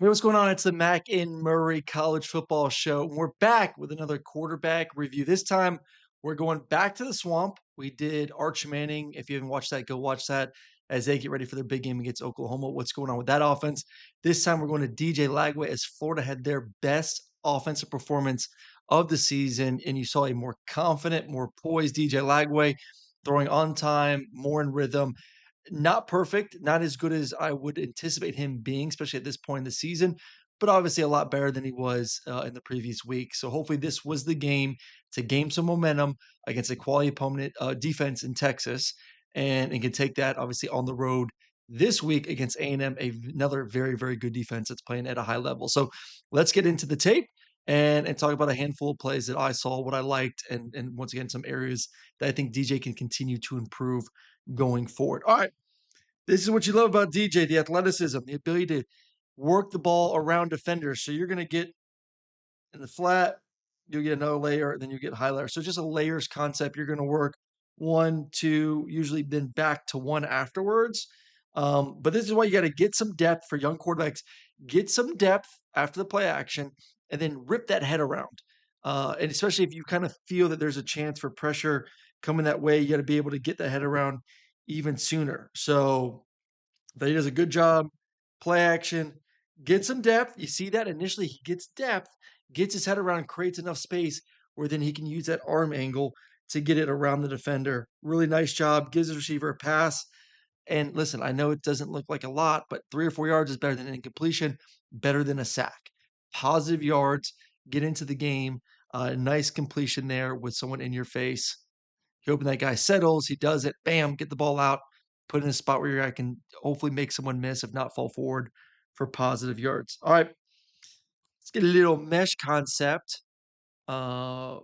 Hey, what's going on? It's the Mac and Murray College Football Show. We're back with another quarterback review. This time, we're going back to the swamp. We did Arch Manning. If you haven't watched that, go watch that as they get ready for their big game against Oklahoma. What's going on with that offense? This time, we're going to DJ Lagway as Florida had their best offensive performance of the season, and you saw a more confident, more poised DJ Lagway throwing on time, more in rhythm. Not perfect, not as good as I would anticipate him being, especially at this point in the season, but obviously a lot better than he was in the previous week. So hopefully this was the game to gain some momentum against a quality opponent defense in Texas, and can take that obviously on the road this week against A&M, another very very good defense that's playing at a high level. So let's get into the tape and talk about a handful of plays that I saw, what I liked, and once again some areas that I think DJ can continue to improve going forward. All right. This is what you love about DJ, the athleticism, the ability to work the ball around defenders. So you're going to get in the flat, you'll get another layer, then you get high layer. So just a layers concept. You're going to work one, two, usually then back to one afterwards. But this is why you got to get some depth for young quarterbacks. Get some depth after the play action, and then rip that head around. And especially if you kind of feel that there's a chance for pressure coming that way, you got to be able to get that head around even sooner. So but he does a good job. Play action, get some depth. You see that initially he gets depth, gets his head around, creates enough space where then he can use that arm angle to get it around the defender. Really nice job. Gives the receiver a pass. And listen, I know it doesn't look like a lot, but 3 or 4 yards is better than an incompletion, better than a sack. Positive yards, get into the game. Nice completion there with someone in your face. You hoping that guy settles, he does it, bam, get the ball out, put in a spot where your guy can hopefully make someone miss, if not fall forward for positive yards. All right, let's get a little mesh concept. Uh,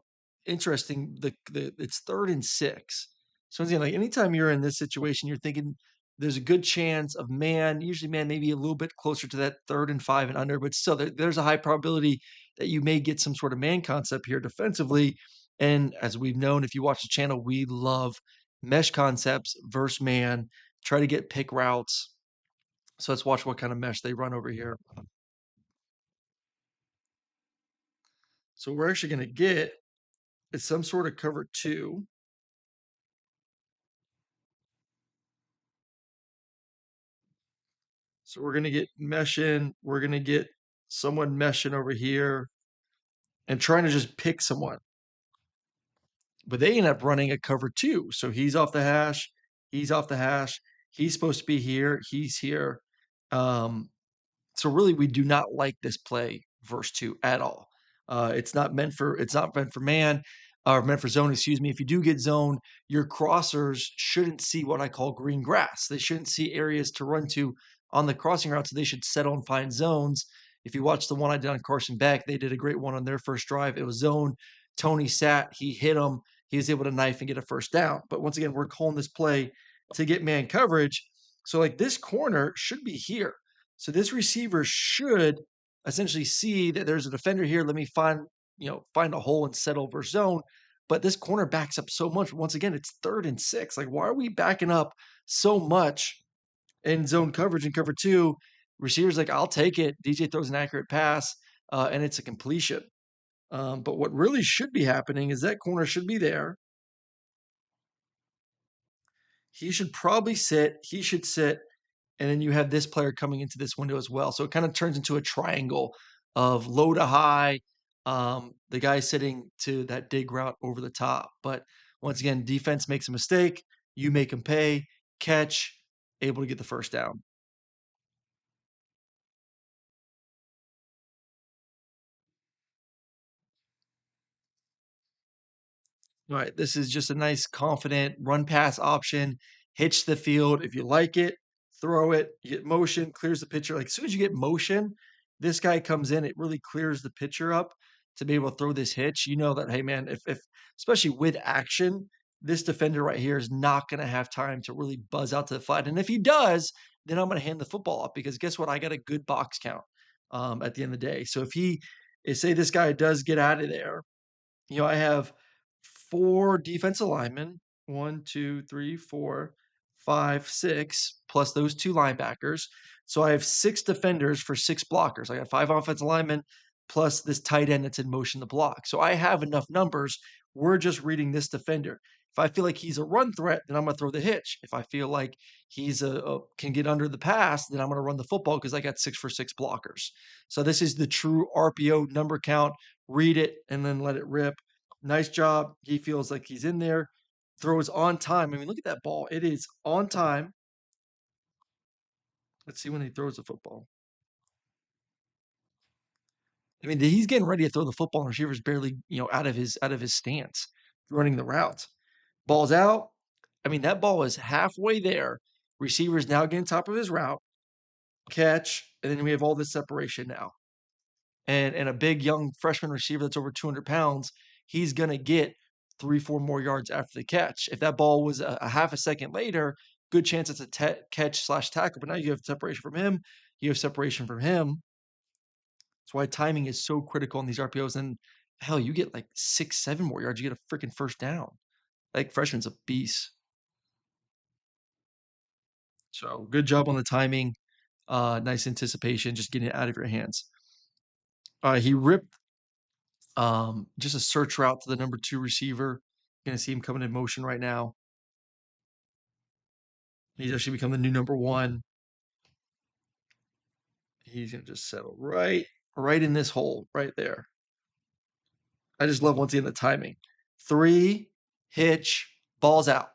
interesting. The it's 3rd and 6. So once again, like anytime you're in this situation, you're thinking there's a good chance of man. Usually, man, maybe a little bit closer to that 3rd and 5 and under, but still, there's a high probability that you may get some sort of man concept here defensively. And as we've known, if you watch the channel, we love mesh concepts versus man. Try to get pick routes. So let's watch what kind of mesh they run over here. So we're actually going to get is some sort of cover two. So we're going to get mesh in. We're going to get someone meshing over here and trying to just pick someone. But they end up running a cover two. So he's off the hash. He's off the hash. He's supposed to be here. He's here. Um, so really, we do not like this play verse two at all. It's not meant for man or meant for zone. Excuse me. If you do get zone, your crossers shouldn't see what I call green grass. They shouldn't see areas to run to on the crossing route. So they should settle and find zones. If you watch the one I did on Carson Beck, they did a great one on their first drive. It was zone. Tony sat. He hit him. He was able to knife and get a first down. But once again, we're calling this play to get man coverage. So like this corner should be here. So this receiver should essentially see that there's a defender here. Let me find a hole and settle versus zone. But this corner backs up so much. Once again, it's 3rd and 6. Like, why are we backing up so much in zone coverage and cover two? Receivers like, I'll take it. DJ throws an accurate pass, and it's a completion. But what really should be happening is that corner should be there. He should probably sit. He should sit. And then you have this player coming into this window as well. So it kind of turns into a triangle of low to high, the guy sitting to that dig route over the top. But once again, defense makes a mistake, you make them pay, catch, able to get the first down. All right, this is just a nice, confident run pass option. Hitch the field. If you like it, throw it. You get motion, clears the pitcher. Like as soon as you get motion, this guy comes in. It really clears the pitcher up to be able to throw this hitch. You know that, hey man, if especially with action, this defender right here is not going to have time to really buzz out to the flat. And if he does, then I'm going to hand the football up because guess what? I got a good box count at the end of the day. So say this guy does get out of there, I have 4 defensive linemen, 1, 2, 3, 4, 5, 6, plus those 2 linebackers. So I have 6 defenders for 6 blockers. I got 5 offensive linemen plus this tight end that's in motion to block. So I have enough numbers. We're just reading this defender. If I feel like he's a run threat, then I'm gonna throw the hitch. If I feel like he's a can get under the pass, then I'm gonna run the football because I got 6 for 6 blockers. So this is the true RPO number count. Read it and then let it rip. Nice job. He feels like he's in there. Throws on time. I mean, look at that ball. It is on time. Let's see when he throws the football. I mean, he's getting ready to throw the football, and the receiver's barely, out of his stance, running the route. Ball's out. I mean, that ball is halfway there. Receiver's now getting top of his route, catch, and then we have all this separation now. And a big young freshman receiver that's over 200 pounds, he's gonna get 3, 4 more yards after the catch. If that ball was a half a second later, good chance it's a catch/tackle. But now you have separation from him. You have separation from him. That's why timing is so critical in these RPOs. And hell, you get like 6, 7 more yards, you get a freaking first down. Like freshman's a beast. So good job on the timing. Nice anticipation, just getting it out of your hands. He ripped just a search route to the number 2 receiver. Gonna see him coming in motion right now. He's actually become the new number 1. He's gonna just settle right in this hole right there. I just love once again the timing. 3, hitch, balls out.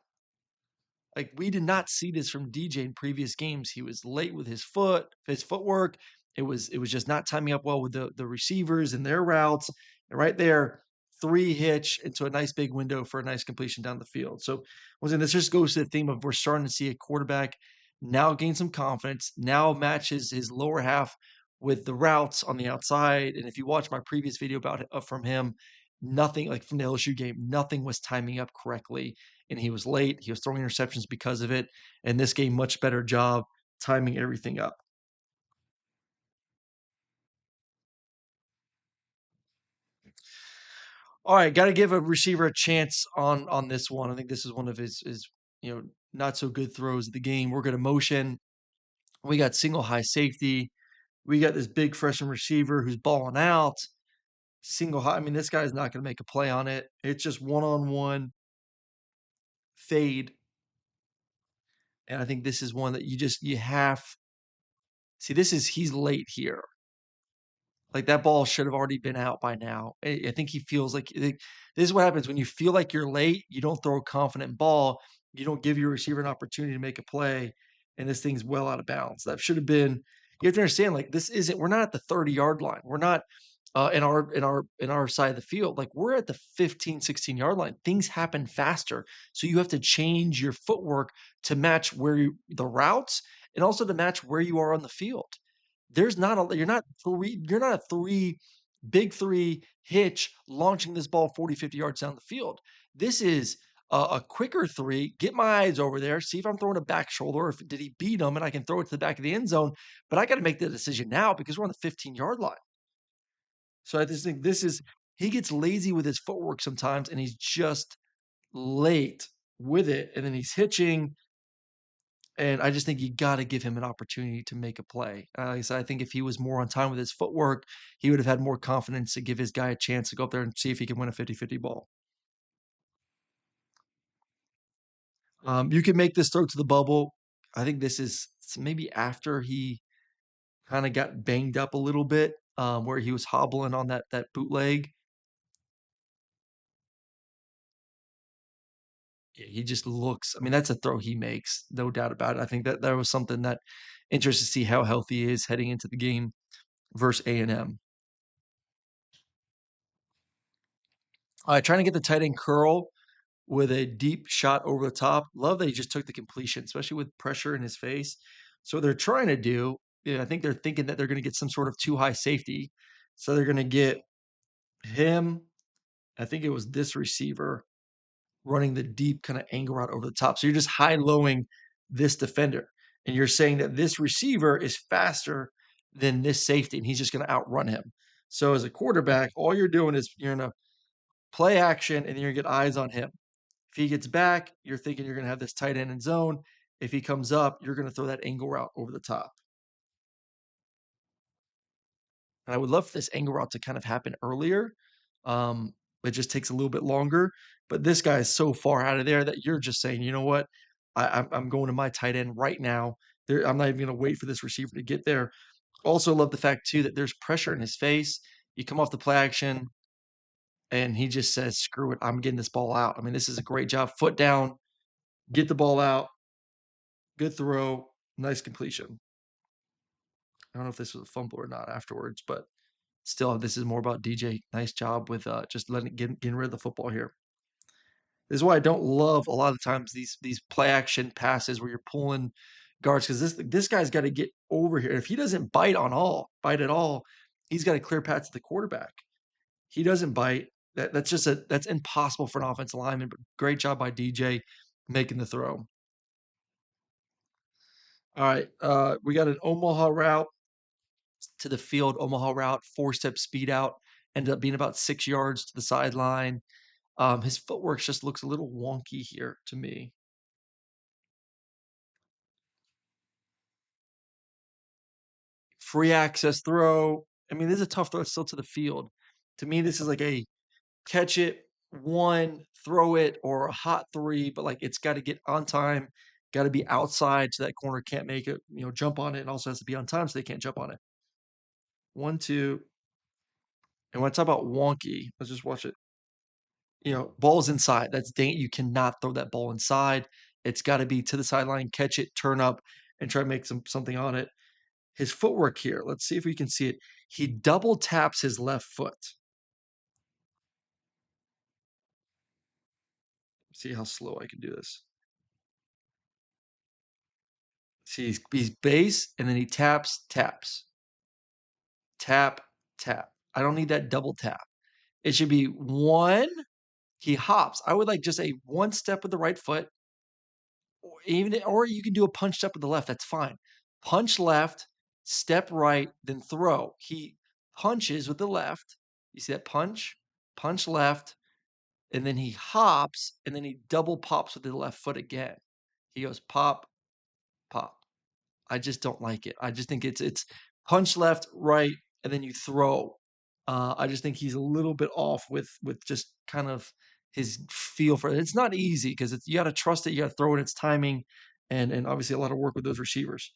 Like, we did not see this from DJ in previous games. He was late with his footwork. It was just not timing up well with the receivers and their routes. And right there, 3 hitch into a nice big window for a nice completion down the field. So once again, this just goes to the theme of we're starting to see a quarterback now gain some confidence, now matches his lower half with the routes on the outside. And if you watch my previous video about from him, nothing like from the LSU game, nothing was timing up correctly and he was late. He was throwing interceptions because of it. And this game, much better job timing everything up. All right, got to give a receiver a chance on this one. I think this is one of his not so good throws of the game. We're going to motion. We got single high safety. We got this big freshman receiver who's balling out. Single high. I mean, this guy's not going to make a play on it. It's just one-on-one fade. And I think this is one that you have. See, he's late here. Like, that ball should have already been out by now. I think he feels like this is what happens when you feel like you're late, you don't throw a confident ball, you don't give your receiver an opportunity to make a play, and this thing's well out of bounds. That should have been you have to understand, like, this isn't we're not at the 30-yard line. We're not, in our side of the field. Like, we're at the 15, 16-yard line. Things happen faster, so you have to change your footwork to match the routes and also to match where you are on the field. There's not a you're not a 3 big 3 hitch launching this ball 40, 50 yards down the field. This is a quicker 3, get my eyes over there, see if I'm throwing a back shoulder, or if did he beat him and I can throw it to the back of the end zone, but I gotta make the decision now because we're on the 15-yard line. So I just think he gets lazy with his footwork sometimes, and he's just late with it, and then he's hitching, and I just think you gotta give him an opportunity to make a play. Like I said, I think if he was more on time with his footwork, he would have had more confidence to give his guy a chance to go up there and see if he can win a 50-50 ball. You can make this throw to the bubble. I think this is maybe after he kinda got banged up a little bit, where he was hobbling on that bootleg. Yeah, he just looks I mean, that's a throw he makes, no doubt about it. I think that was something that interested to see how healthy he is heading into the game versus A&M. Trying to get the tight end curl with a deep shot over the top. Love that he just took the completion, especially with pressure in his face. So what they're trying to do, I think they're thinking that they're gonna get some sort of too high safety. So they're gonna get him, I think it was this receiver, running the deep kinda angle route over the top. So you're just high-lowing this defender, and you're saying that this receiver is faster than this safety, and he's just gonna outrun him. So as a quarterback, all you're doing is you're gonna play action, and then you're gonna get eyes on him. If he gets back, you're thinking you're gonna have this tight end in zone. If he comes up, you're gonna throw that angle route over the top. And I would love for this angle route to kind of happen earlier. Um, it just takes a little bit longer. But this guy is so far out of there that you're just saying, you know what? I'm going to my tight end right now. I'm not even going to wait for this receiver to get there. Also, love the fact too that there's pressure in his face. You come off the play action, and he just says, "Screw it, I'm getting this ball out." I mean, this is a great job. Foot down, get the ball out. Good throw, nice completion. I don't know if this was a fumble or not afterwards, but still, this is more about DJ. Nice job with just getting rid of the football here. This is why I don't love a lot of times these play action passes where you're pulling guards because this guy's got to get over here. If he doesn't bite at all, he's got a clear path to the quarterback. He doesn't bite. That's impossible for an offensive lineman. But great job by DJ making the throw. All right, we got an Omaha route to the field. Omaha route, 4-step speed out, ended up being about 6 yards to the sideline. His footwork just looks a little wonky here to me. Free access throw. I mean, this is a tough throw still to the field. To me, this is like a catch it, one, throw it, or a hot three, but like it's got to get on time, got to be outside so that corner can't make it, jump on it, and also has to be on time so they can't jump on it. 1, 2. And when I talk about wonky, let's just watch it. Ball's inside. You cannot throw that ball inside. It's got to be to the sideline, catch it, turn up, and try to make something on it. His footwork here, let's see if we can see it. He double taps his left foot. See how slow I can do this. See, he's base, and then he taps, tap, tap. I don't need that double tap. It should be one. He hops. I would like just a one step with the right foot, or you can do a punch step with the left. That's fine. Punch left, step right, then throw. He punches with the left. You see that punch left, and then he hops, and then he double pops with the left foot again. He goes pop, pop. I just don't like it. I just think it's punch left, right, and then you throw. I just think he's a little bit off with just kind of his feel for it. It's not easy because you got to trust it. You got to throw in its timing, and obviously a lot of work with those receivers.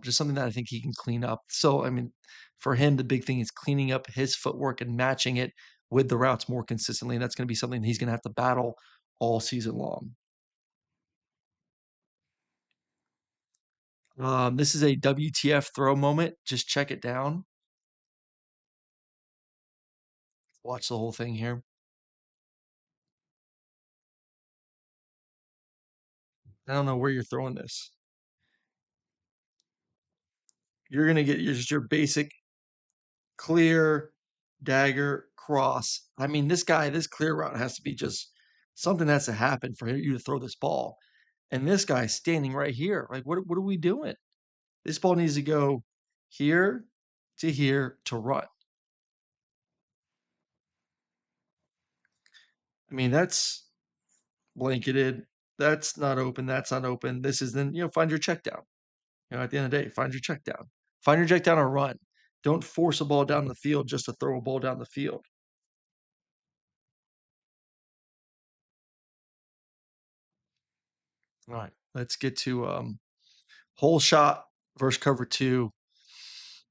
Just something that I think he can clean up. So I mean, for him, the big thing is cleaning up his footwork and matching it with the routes more consistently, and that's going to be something he's going to have to battle all season long. This is a WTF throw moment. Just check it down. Watch the whole thing here. I don't know where you're throwing this. You're gonna get just your basic clear dagger cross. I mean, this clear route has to be just something has to happen for you to throw this ball. And this guy's standing right here. Like, what are we doing? This ball needs to go here to run. I mean, that's blanketed. That's not open. That's not open. This is then, find your check down. At the end of the day, find your check down. Find your check down and run. Don't force a ball down the field just to throw a ball down the field. All right, let's get to whole shot versus cover two.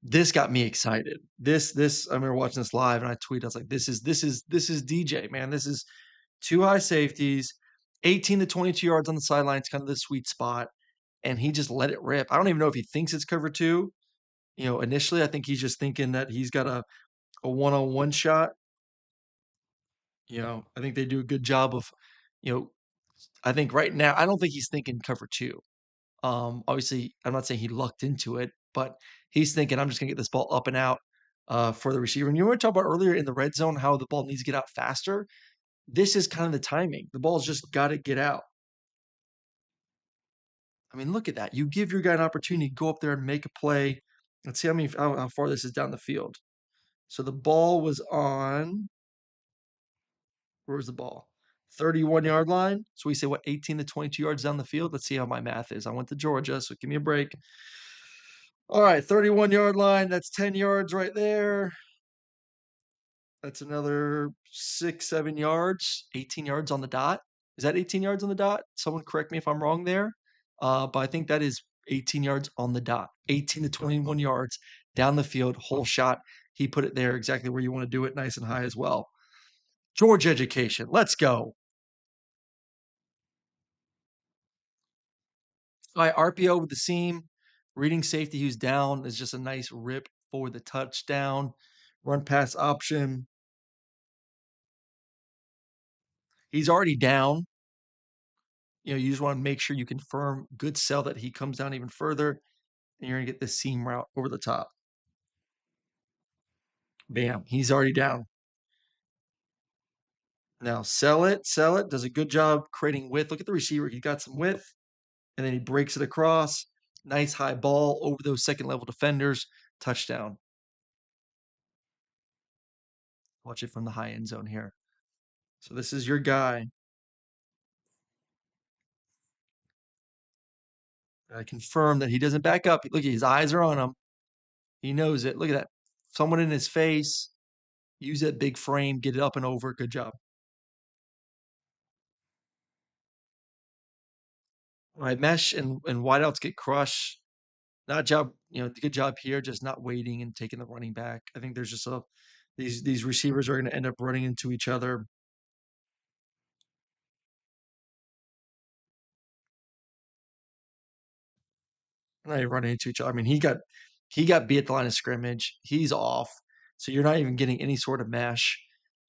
This got me excited. This I remember watching this live and I tweeted, I was like, this is DJ, man. This is two high safeties, 18 to 22 yards on the sideline. It's kind of the sweet spot. And he just let it rip. I don't even know if he thinks it's cover two. Initially, I think he's just thinking that he's got a one-on-one shot. I think they do a good job of, you know, I think right now, I don't think he's thinking cover two. Obviously, I'm not saying he lucked into it, but he's thinking, I'm just going to get this ball up and out for the receiver. And you were talking about earlier in the red zone how the ball needs to get out faster. This is kind of the timing. The ball's just got to get out. I mean, look at that. You give your guy an opportunity to go up there and make a play. Let's see how far this is down the field. So the ball was on. Where was the ball? 31-yard line. So we say, what, 18 to 22 yards down the field? Let's see how my math is. I went to Georgia, so give me a break. All right, 31-yard line. That's 10 yards right there. That's another 6, 7 yards, 18 yards on the dot. Is that 18 yards on the dot? Someone correct me if I'm wrong there. But I think that is 18 yards on the dot. 18 to 21 yards down the field, whole shot. He put it there exactly where you want to do it, nice and high as well. Georgia education. Let's go. All right, RPO with the seam. Reading safety who's down is just a nice rip for the touchdown. Run pass option. He's already down. You just want to make sure you confirm good sell that he comes down even further, and you're gonna get this seam route over the top. Bam, he's already down. Now sell it, does a good job creating width. Look at the receiver, he got some width, and then he breaks it across. Nice high ball over those second level defenders. Touchdown. Watch it from the high end zone here. So this is your guy. I confirm that he doesn't back up. Look, his eyes are on him. He knows it. Look at that. Someone in his face. Use that big frame, get it up and over. Good job. All right, mesh and wideouts get crushed. Not job, good job here, just not waiting and taking the running back. I think there's just these receivers are going to end up running into each other. And they run into each other. I mean, he got beat at the line of scrimmage. He's off, so you're not even getting any sort of mesh.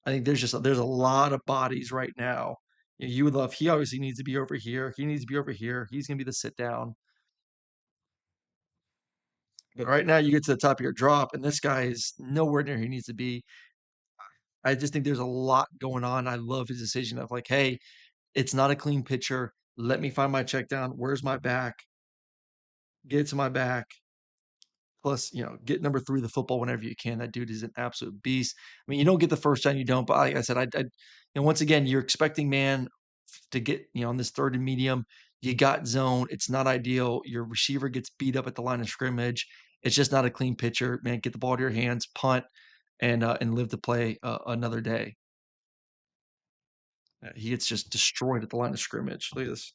I think there's a lot of bodies right now. You would love. He obviously needs to be over here. He needs to be over here. He's going to be the sit down. But right now, you get to the top of your drop, and this guy is nowhere near he needs to be. I just think there's a lot going on. I love his decision of like, hey, it's not a clean picture. Let me find my check down. Where's my back? Get it to my back. Plus, get number 3 the football whenever you can. That dude is an absolute beast. I mean, you don't get the first time, you don't. But like I said, and once again, you're expecting man to get on this third and medium. You got zone. It's not ideal. Your receiver gets beat up at the line of scrimmage. It's just not a clean picture. Man, get the ball to your hands, punt, and live to play another day. He gets just destroyed at the line of scrimmage. Look at this.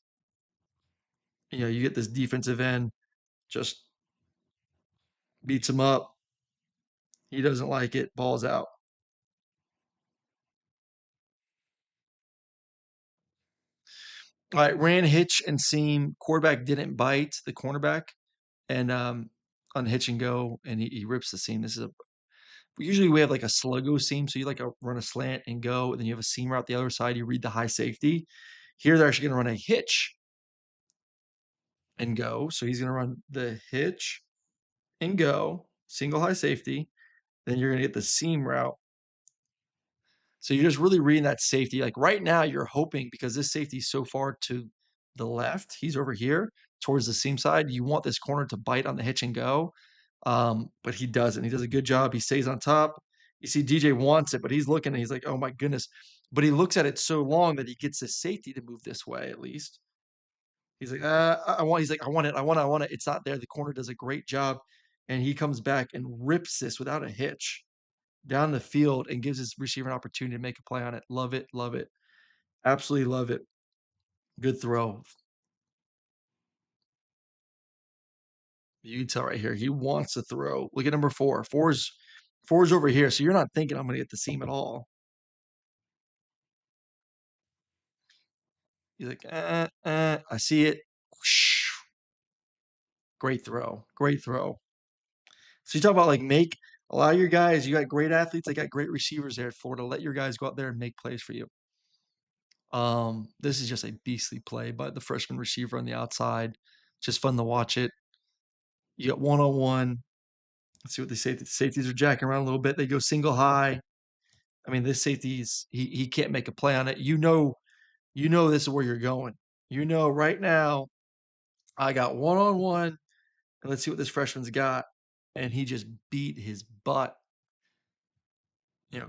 You get this defensive end just beats him up. He doesn't like it. Ball's out. All right, ran hitch and seam. Quarterback didn't bite the cornerback, and on hitch and go, and he rips the seam. This is a usually we have like a sluggo seam, so you like a run a slant and go, and then you have a seam route the other side. You read the high safety. Here they're actually going to run a hitch and go. So he's going to run the hitch and go, single high safety. Then you're going to get the seam route. So you're just really reading that safety. Like right now, you're hoping because this safety is so far to the left, he's over here towards the seam side. You want this corner to bite on the hitch and go, but he doesn't. He does a good job. He stays on top. You see, DJ wants it, but he's looking and he's like, "Oh my goodness!" But he looks at it so long that he gets the safety to move this way at least. He's like, I want." He's like, "I want it. I want it. I want it." It's not there. The corner does a great job, and he comes back and rips this without a hitch down the field and gives his receiver an opportunity to make a play on it. Love it, love it. Absolutely love it. Good throw. You can tell right here, he wants to throw. Look at number 4. Four's over here, so you're not thinking I'm gonna get the seam at all. He's like, I see it. Whoosh. Great throw. Great throw. So you talk about like make allow your guys, you got great athletes, they got great receivers there at Florida. Let your guys go out there and make plays for you. This is just a beastly play by the freshman receiver on the outside. Just fun to watch it. You got one-on-one. Let's see what the safeties are jacking around a little bit. They go single high. I mean, this safety's he can't make a play on it. This is where you're going. Right now, I got one-on-one, and let's see what this freshman's got. And he just beat his butt.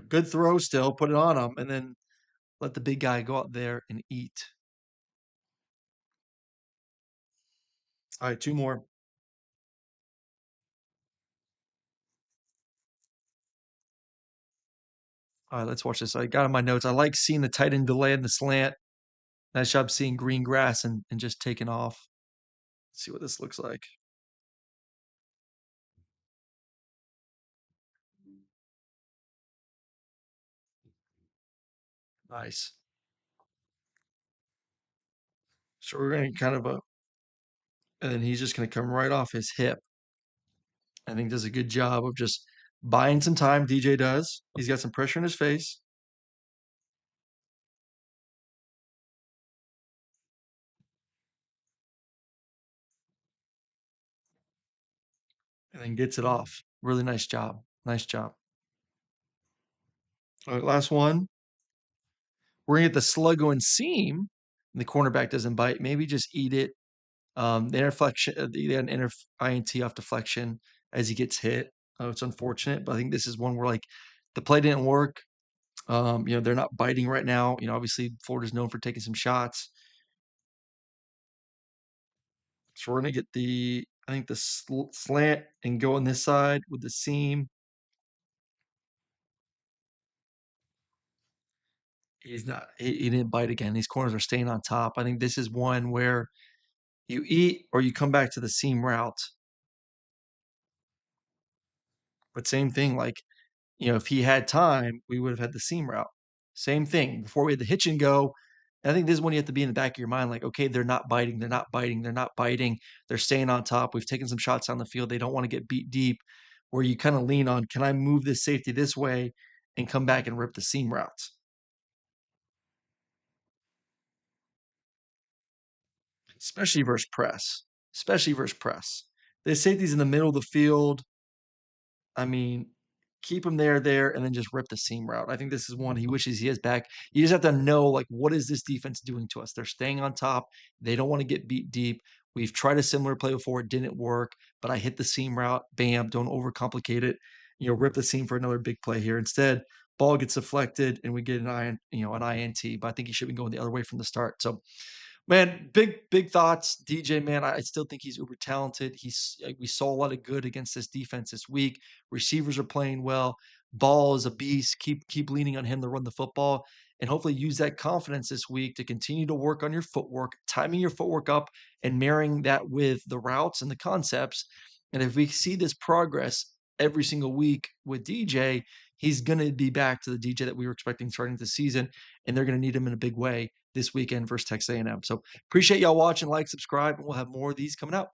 Good throw still, put it on him, and then let the big guy go out there and eat. All right, 2 more. All right, let's watch this. I got in my notes. I like seeing the tight end delay in the slant. Nice job seeing green grass and just taking off. Let's see what this looks like. Nice. So we're going to kind of and then he's just going to come right off his hip. I think does a good job of just buying some time. DJ does. He's got some pressure in his face and then gets it off. Really nice job. Nice job. All right, last one. We're going to get the sluggo and seam. And the cornerback doesn't bite. Maybe just eat it. The interflection, the an inter INT off deflection as he gets hit. It's unfortunate, but I think this is one where like the play didn't work. They're not biting right now. Obviously Florida's known for taking some shots. So we're gonna get I think the slant and go on this side with the seam. He's not. He didn't bite again. These corners are staying on top. I think this is one where you eat or you come back to the seam route. But same thing, like if he had time, we would have had the seam route. Same thing. Before we had the hitch and go, I think this is when you have to be in the back of your mind, like, okay, they're not biting, they're not biting, they're not biting, they're staying on top. We've taken some shots on the field. They don't want to get beat deep, where you kind of lean on, can I move this safety this way and come back and rip the seam routes? Especially versus press. Especially versus press. The safety's in the middle of the field. I mean, keep him there, and then just rip the seam route. I think this is one he wishes he has back. You just have to know, like, what is this defense doing to us? They're staying on top. They don't want to get beat deep. We've tried a similar play before. It didn't work, but I hit the seam route. Bam, don't overcomplicate it. Rip the seam for another big play here. Instead, ball gets deflected and we get an INT, but I think he should be going the other way from the start. So man, big thoughts, DJ. Man, I still think he's uber talented. We saw a lot of good against this defense this week. Receivers are playing well. Ball is a beast. Keep leaning on him to run the football, and hopefully use that confidence this week to continue to work on your footwork, timing your footwork up, and marrying that with the routes and the concepts. And if we see this progress every single week with DJ, he's going to be back to the DJ that we were expecting starting the season, and they're going to need him in a big way this weekend versus Texas A&M. So appreciate y'all watching, like, subscribe, and we'll have more of these coming out.